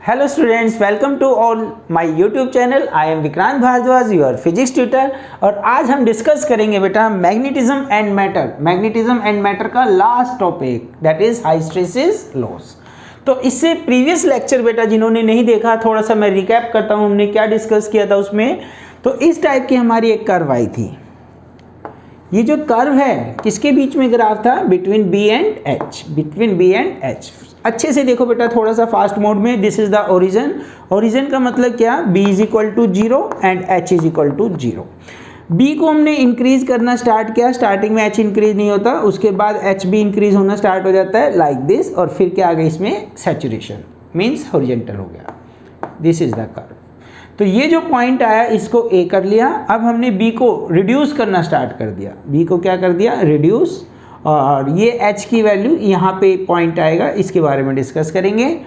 Hello students, welcome to all my YouTube channel. I am Vikrant Bhardwaj, your physics tutor. और आज हम discuss करेंगे बेटा मैग्नेटिज्म एंड मैटर का last topic, that is hysteresis loss. तो इससे प्रीवियस लेक्चर बेटा जिन्होंने नहीं देखा, थोड़ा सा मैं रिकैप करता हूँ हमने क्या डिस्कस किया था उसमें। तो इस टाइप की हमारी एक कर्व आई थी। ये जो कर्व है किसके बीच में ग्राफ था? Between B and H. अच्छे से देखो बेटा, थोड़ा सा फास्ट मोड में। दिस इज द ओरिजिन का मतलब क्या? b is equal to 0 and h is equal to 0। b को हमने इंक्रीज करना स्टार्ट किया। स्टार्टिंग में h इंक्रीज नहीं होता, उसके बाद h भी इंक्रीज होना स्टार्ट हो जाता है लाइक दिस, और फिर क्या आ गया इसमें? सैचुरेशन, मीन्स हॉरिजॉन्टल हो गया। This is the curve. तो ये जो पॉइंट आया इसको a कर लिया। अब हमने b को रिड्यूस करना स्टार्ट कर दिया। b को क्या कर दिया? रिड्यूस। और ये h की वैल्यू यहाँ पे पॉइंट आएगा, इसके बारे में डिस्कस करेंगे।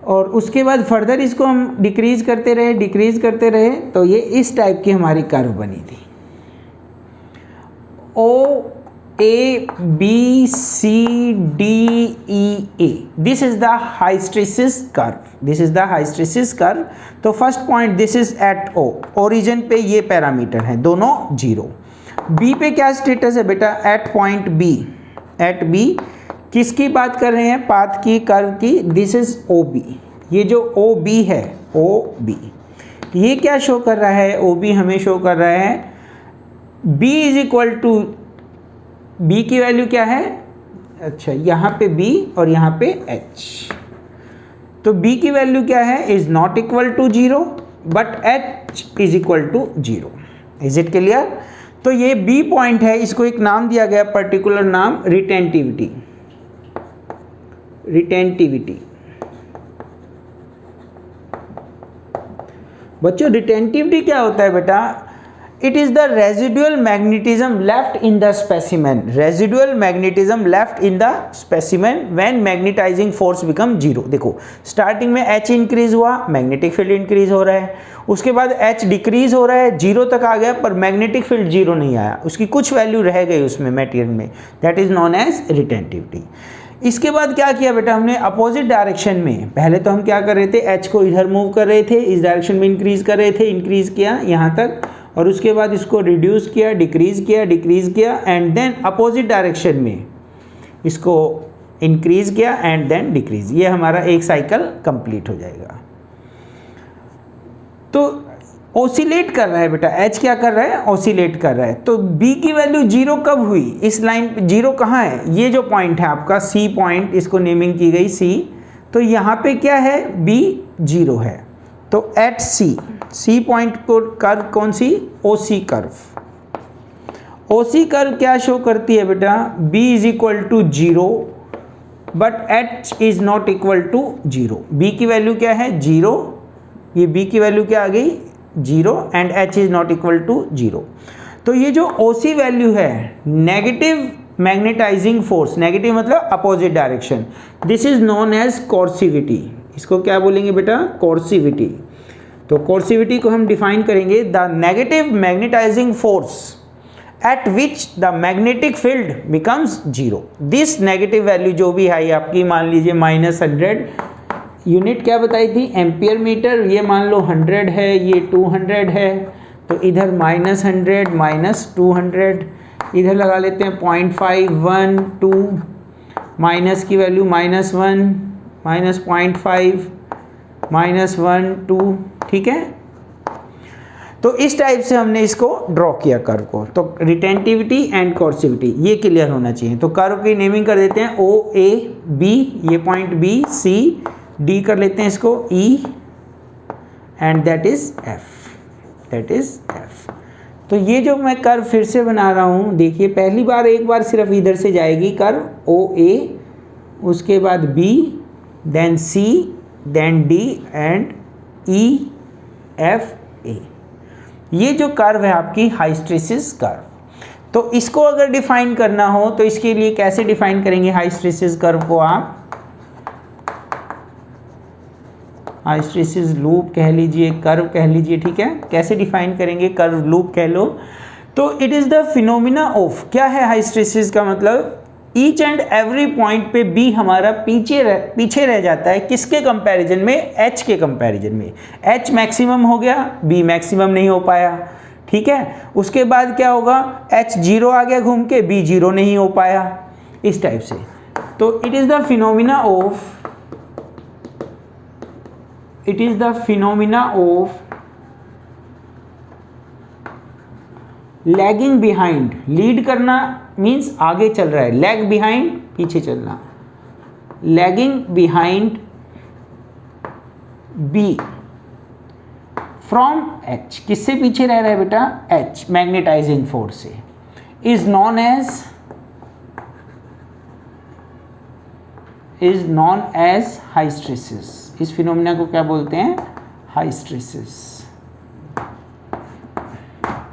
और उसके बाद फर्दर इसको हम डिक्रीज करते रहे तो ये इस टाइप की हमारी कर्व बनी थी। O A B C D E A, this is the hysteresis curve. तो first point this is at O, origin पे ये पैरामीटर है दोनों 0। बी पे क्या स्टेटस है बेटा? एट पॉइंट बी किसकी बात कर रहे हैं? पाथ की, कर्व की। This is O B. ये जो ओ बी है, ओ बी, ये क्या शो कर रहा है? ओ बी हमें शो कर रहा है B is equal to, B की वैल्यू क्या है? अच्छा, यहाँ पे बी और यहाँ पे एच। तो बी की वैल्यू क्या है? Is not equal to 0 but H is equal to 0। Is it clear? तो ये बी पॉइंट है, इसको एक नाम दिया गया, पर्टिकुलर नाम रिटेंटिविटी। बच्चों रिटेंटिविटी क्या होता है बेटा? It is the residual magnetism left in the specimen when magnetizing force become 0। देखो स्टार्टिंग में H इंक्रीज हुआ, मैग्नेटिक फील्ड इंक्रीज हो रहा है। उसके बाद H डिक्रीज हो रहा है, 0 तक आ गया, पर मैग्नेटिक फील्ड 0 नहीं आया, उसकी कुछ वैल्यू रह गई उसमें मटेरियल में। That is known as retentivity. इसके बाद क्या किया बेटा हमने? अपोजिट डायरेक्शन में पहले तो हम क्या कर रहे थे? H को इधर मूव कर रहे थे, इस डायरेक्शन में इंक्रीज कर रहे थे, इंक्रीज किया यहाँ तक, और उसके बाद इसको रिड्यूस किया, डिक्रीज किया एंड देन अपोजिट डायरेक्शन में इसको इंक्रीज किया एंड देन डिक्रीज। ये हमारा एक साइकिल कंप्लीट हो जाएगा। तो ओसिलेट कर रहा है बेटा, H क्या कर रहा है? ओसिलेट कर रहा है। तो B की वैल्यू 0 कब हुई? इस लाइन पे 0 कहाँ है? ये जो पॉइंट है आपका C पॉइंट, इसको नेमिंग की गई C। तो यहाँ पे क्या है? B 0 है। तो एट C पॉइंट को कर्व कौन सी? OC कर्व। OC कर्व क्या शो करती है बेटा? B is equal to 0 but H is not equal to 0। B की वैल्यू क्या है? 0। ये B की वैल्यू क्या आ गई? 0 and H is not equal to 0। तो ये जो OC वैल्यू है, नेगेटिव मैग्नेटाइजिंग फोर्स, नेगेटिव मतलब opposite direction, this is known as coercivity. इसको क्या बोलेंगे बेटा? कोर्सिविटी। तो कोर्सिविटी को हम डिफाइन करेंगे, the negative magnetizing force at which the magnetic field becomes 0। This negative value जो भी है आपकी, मान लीजिए -100, यूनिट क्या बताई थी? Ampere metre. ये मान लो 100 है, ये 200 है, तो इधर -100 -200, इधर लगा लेते हैं 0.5 1 2, माइनस की वैल्यू -1 -0.5 -1 2, ठीक है। तो इस टाइप से हमने इसको ड्रॉ किया कर्व को। तो रिटेंटिविटी एंड कोर्सिविटी ये क्लियर होना चाहिए। तो कर्व की नेमिंग कर देते हैं O A B, ये पॉइंट B, C D कर लेते हैं इसको E, and that is F। तो ये जो मैं कर्व फिर से बना रहा हूँ, देखिए पहली बार एक बार सिर्फ इधर से जाएगी कर्व O A, उसके बाद B, then C, then D and E F A। ये जो कर्व है आपकी हाइस्टेरेसिस कर्व। तो इसको अगर डिफाइन करना हो तो इसके लिए कैसे डिफाइन करेंगे हाइस्टेरेसिस कर्व को? आप हाइस्टेरेसिस लूप कह लीजिए, कर्व कह लीजिए, ठीक है। कैसे डिफाइन करेंगे? कर्व लूप कह लो। तो it is the phenomena of, क्या है हाइस्टेरेसिस का मतलब? ईच एंड एवरी पॉइंट पे बी हमारा पीछे रह जाता है, किसके कंपैरिजन में? एच के कंपैरिजन में। एच मैक्सिमम हो गया, बी मैक्सिमम नहीं हो पाया, ठीक है। उसके बाद क्या होगा? एच जीरो आ गया घूम के, बी जीरो नहीं हो पाया, इस टाइप से। तो it is the phenomena of lagging behind. Lead करना मीन्स आगे चल रहा है, लैग बिहाइंड पीछे चलना। Lagging behind B from H, किससे पीछे रह रहा है बेटा? एच, मैग्नेटाइजिंग फोर्स से, इज नॉन एज हाइस्टेरेसिस। इस फिनोमिना को क्या बोलते हैं? हाइस्टेरेसिस।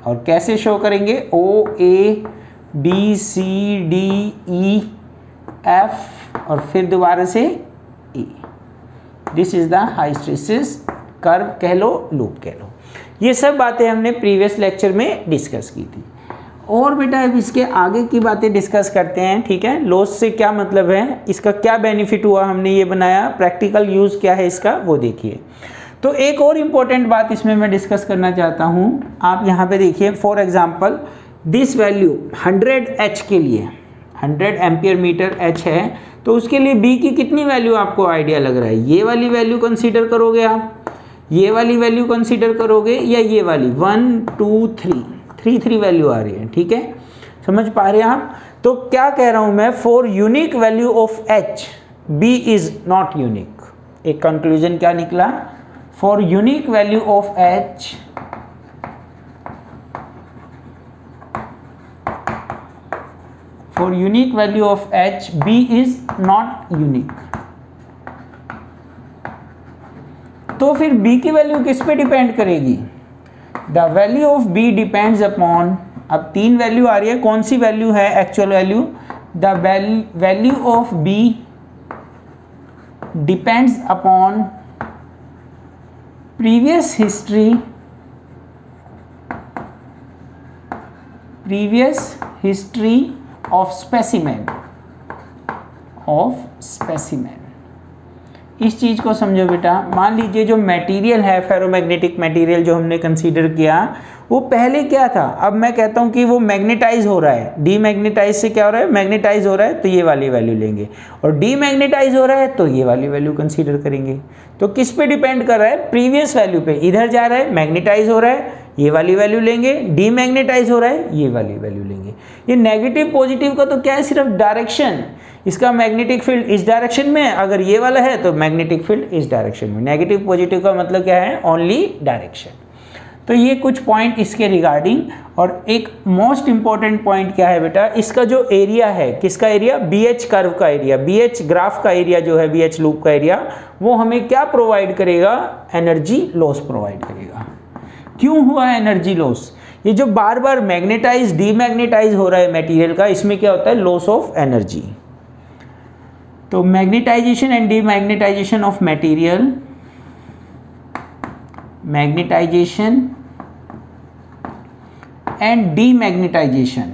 और कैसे शो करेंगे? O A B C D E F और फिर दोबारा से E. This is the hysteresis curve कह लो, लूप कह लो। ये सब बातें हमने प्रीवियस लेक्चर में डिस्कस की थी। और बेटा अब इसके आगे की बातें डिस्कस करते हैं, ठीक है। लॉस से क्या मतलब है, इसका क्या बेनिफिट हुआ, हमने ये बनाया, प्रैक्टिकल यूज़ क्या है इसका वो देखिए। तो एक और इम्पोर्टेंट बात इसमें मैं डिस्कस करना चाहता हूँ। आप यहाँ पे देखिए, for example this value 100 H के लिए 100 एम्पियर मीटर एच है, तो उसके लिए बी की कितनी वैल्यू आपको आइडिया लग रहा है? ये वाली वैल्यू कंसीडर करोगे आप, ये वाली वैल्यू कंसीडर करोगे, या ये वाली 1 2 3 वैल्यू आ रही है, ठीक है। समझ पा रहे हैं आप? तो क्या कह रहा हूँ मैं? For unique value of H B is not unique. एक कंक्लूजन क्या निकला? For unique value of H B is not unique. तो फिर b की वैल्यू किस पे डिपेंड करेगी? The value of b depends upon, अब 3 वैल्यू आ रही है, कौन सी वैल्यू है actual value? The value of b depends upon previous history of specimen. इस चीज़ को समझो बेटा। मान लीजिए जो मटेरियल है, फेरोमैग्नेटिक मटेरियल जो हमने कंसीडर किया, वो पहले क्या था? अब मैं कहता हूँ कि वो मैग्नेटाइज हो रहा है, डीमैग्नेटाइज से क्या हो रहा है? मैग्नेटाइज हो रहा है, तो ये वाली वैल्यू लेंगे। और डीमैग्नेटाइज हो रहा है तो ये वाली वैल्यू कंसीडर करेंगे। तो किस पे डिपेंड कर रहा है? प्रीवियस वैल्यू पे। इधर जा रहा है, मैग्नेटाइज हो रहा है, ये वाली वैल्यू लेंगे। डीमैग्नेटाइज हो रहा है, ये वाली वैल्यू लेंगे। ये नेगेटिव पॉजिटिव का तो क्या है? सिर्फ डायरेक्शन। इसका मैग्नेटिक फील्ड इस डायरेक्शन में, अगर ये वाला है तो मैग्नेटिक फील्ड इस डायरेक्शन में। नेगेटिव पॉजिटिव का मतलब क्या है? Only direction. तो ये कुछ पॉइंट इसके रिगार्डिंग। और एक मोस्ट इंपॉर्टेंट पॉइंट क्या है बेटा? इसका जो एरिया है, किसका एरिया? BH कर्व का एरिया, BH ग्राफ का एरिया जो है, BH लूप का एरिया, वो हमें क्या प्रोवाइड करेगा? एनर्जी लॉस प्रोवाइड करेगा। क्यों हुआ एनर्जी लॉस? ये जो बार बार मैग्नेटाइज डीमैग्नेटाइज हो रहा है मटेरियल का, इसमें क्या होता है? Loss of energy. तो magnetization and demagnetization of material, magnetization and demagnetization,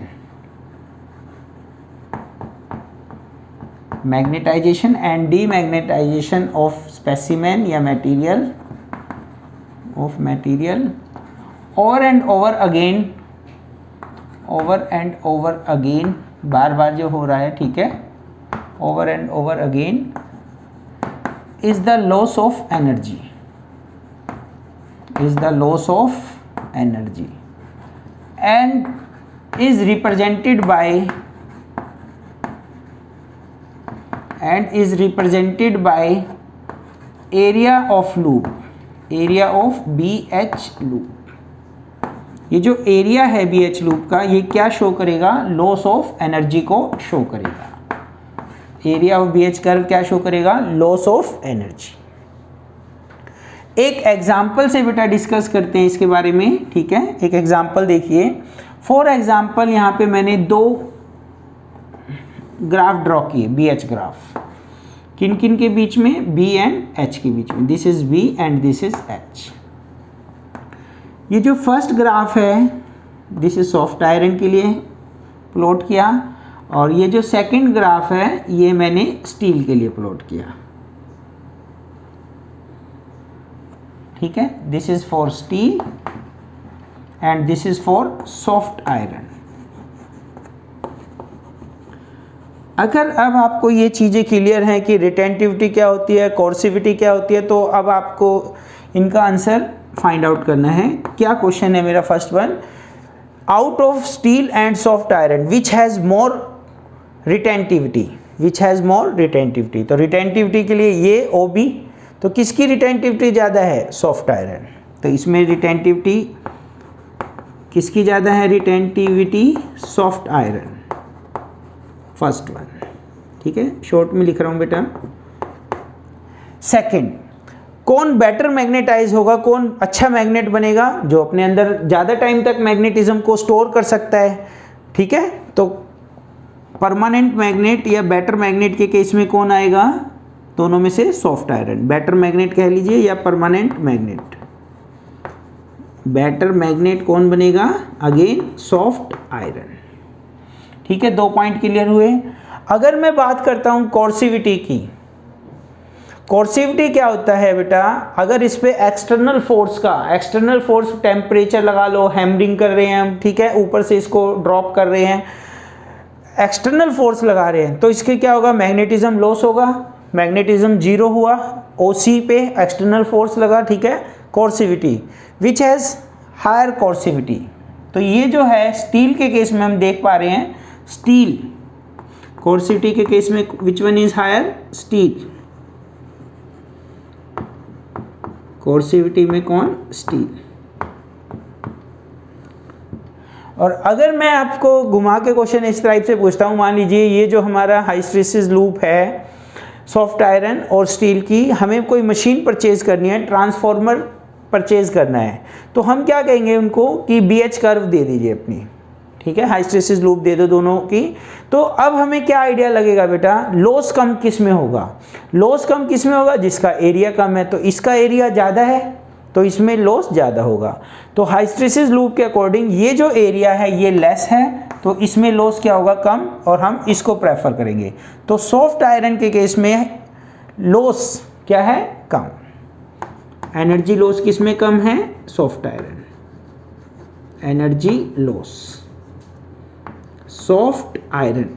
magnetization and demagnetization of specimen या material, over and over again, बार बार जो हो रहा है, ठीक है, over and over again, is the loss of energy, and is represented by area of BH loop। ये जो एरिया है BH लूप का, ये क्या शो करेगा? लॉस ऑफ एनर्जी को शो करेगा। एरिया ऑफ BH कर्व क्या शो करेगा? Loss of energy. एक एग्जाम्पल से बेटा डिस्कस करते हैं इसके बारे में, ठीक है। एक एग्जाम्पल देखिए। फॉर एग्जाम्पल यहाँ पे मैंने 2 ग्राफ ड्रॉ किए, BH ग्राफ। किन किन के बीच में? B एंड H के बीच में। This is B and this is H। ये जो फर्स्ट ग्राफ है, दिस इज सॉफ्ट आयरन के लिए प्लॉट किया, और ये जो सेकंड ग्राफ है ये मैंने स्टील के लिए प्लॉट किया, ठीक है। This is for steel and this is for soft iron. अगर अब आपको ये चीज़ें क्लियर हैं कि रिटेंटिविटी क्या होती है, कोर्सिविटी क्या होती है, तो अब आपको इनका आंसर फाइंड आउट करना है। क्या क्वेश्चन है मेरा first one, out of steel and soft iron which has more retentivity, which has more retentivity. तो रिटेंटिविटी के लिए ये OB, तो किसकी रिटेंटिविटी ज़्यादा है, सॉफ्ट आयरन। तो इसमें रिटेंटिविटी किसकी ज़्यादा है, retentivity soft iron, first one, ठीक है। शॉर्ट में लिख रहा हूँ बेटा। सेकंड, कौन बेटर मैग्नेटाइज होगा, कौन अच्छा मैग्नेट बनेगा, जो अपने अंदर ज़्यादा टाइम तक मैग्नेटिज्म को स्टोर कर सकता है, ठीक है। तो परमानेंट मैग्नेट या बेटर मैग्नेट के केस में कौन आएगा, दोनों में से सॉफ्ट आयरन, बेटर मैग्नेट कह लीजिए या परमानेंट मैग्नेट। बेटर मैग्नेट कौन बनेगा, अगेन सॉफ्ट आयरन, ठीक है। 2 पॉइंट क्लियर हुए। अगर मैं बात करता हूं कोर्सिविटी की, कोर्सिविटी क्या होता है बेटा, अगर इस पे एक्सटर्नल फोर्स का, एक्सटर्नल फोर्स टेम्परेचर लगा लो, हैमरिंग कर रहे हैं हम, ठीक है, ऊपर से इसको ड्रॉप कर रहे हैं, एक्सटर्नल फोर्स लगा रहे हैं, तो इसके क्या होगा, मैग्नेटिज्म लॉस होगा, मैग्नेटिज्म जीरो हुआ, OC पे एक्सटर्नल फोर्स लगा, ठीक है। कोर्सिविटी विच हैज़ हायर कोर्सिविटी, तो ये जो है स्टील के केस में हम देख पा रहे हैं, स्टील कोर्सिविटी के केस में which one is higher, steel, coercivity में कौन, स्टील। और अगर मैं आपको घुमा के क्वेश्चन इस टाइप से पूछता हूँ, मान लीजिए ये जो हमारा हाइस्टेरेसिस लूप है सॉफ्ट आयरन और स्टील की, हमें कोई मशीन परचेज करनी है, ट्रांसफॉर्मर परचेज करना है, तो हम क्या कहेंगे उनको कि BH कर्व दे दीजिए अपनी, ठीक है, हाइस्टेरेसिस लूप दे दो दोनों की। तो अब हमें क्या आइडिया लगेगा बेटा, लॉस कम किस में होगा, लॉस कम किस में होगा, जिसका एरिया कम है, तो इसका एरिया ज़्यादा है तो इसमें लॉस ज़्यादा होगा। तो हाइस्टेरेसिस लूप के अकॉर्डिंग ये जो एरिया है ये लेस है, तो इसमें लॉस क्या होगा, कम, और हम इसको प्रेफर करेंगे। तो सॉफ्ट आयरन के केस में लॉस क्या है, कम, एनर्जी लॉस किस में कम है, soft iron, energy loss soft iron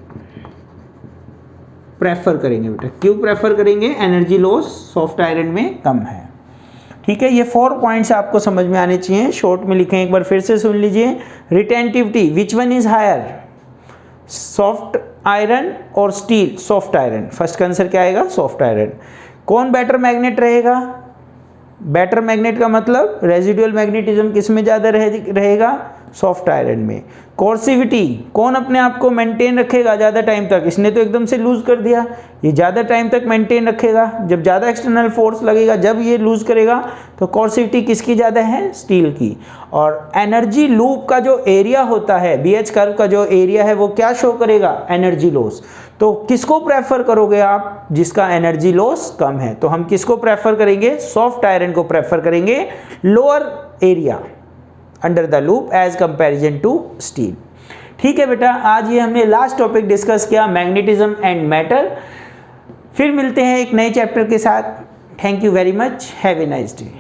prefer करेंगे बेटा। क्यों प्रेफर करेंगे, एनर्जी लॉस सॉफ्ट आयरन में कम है, ठीक है। ये 4 पॉइंट्स आपको समझ में आने चाहिए, शॉर्ट में लिखें, एक बार फिर से सुन लीजिए। Retentivity which one is higher, soft iron और स्टील, सॉफ्ट आयरन, फर्स्ट का आंसर क्या आएगा, सॉफ्ट आयरन। कौन बेटर मैग्नेट रहेगा, बेटर मैग्नेट का मतलब रेजिडुअल मैग्नेटिज्म किस में ज़्यादा रहेगा, सॉफ्ट आयरन में। कोर्सिविटी कौन अपने आप को मेंटेन रखेगा ज़्यादा टाइम तक, इसने तो एकदम से लूज कर दिया, ये ज़्यादा टाइम तक मेंटेन रखेगा, जब ज़्यादा एक्सटर्नल फोर्स लगेगा जब ये लूज करेगा, तो कोर्सिविटी किसकी ज़्यादा है, स्टील की। और एनर्जी लूप का जो एरिया होता है, BH कर्व का जो एरिया है वो क्या शो करेगा, एनर्जी लॉस। तो किसको प्रेफर करोगे आप, जिसका एनर्जी लॉस कम है, तो हम किसको प्रेफर करेंगे, सॉफ्ट आयरन को प्रेफर करेंगे, lower area under the loop as comparison to steel, ठीक है बेटा। आज ये हमने लास्ट टॉपिक डिस्कस किया, मैग्नेटिज्म एंड मैटर। फिर मिलते हैं एक नए चैप्टर के साथ। Thank you very much, have a nice day.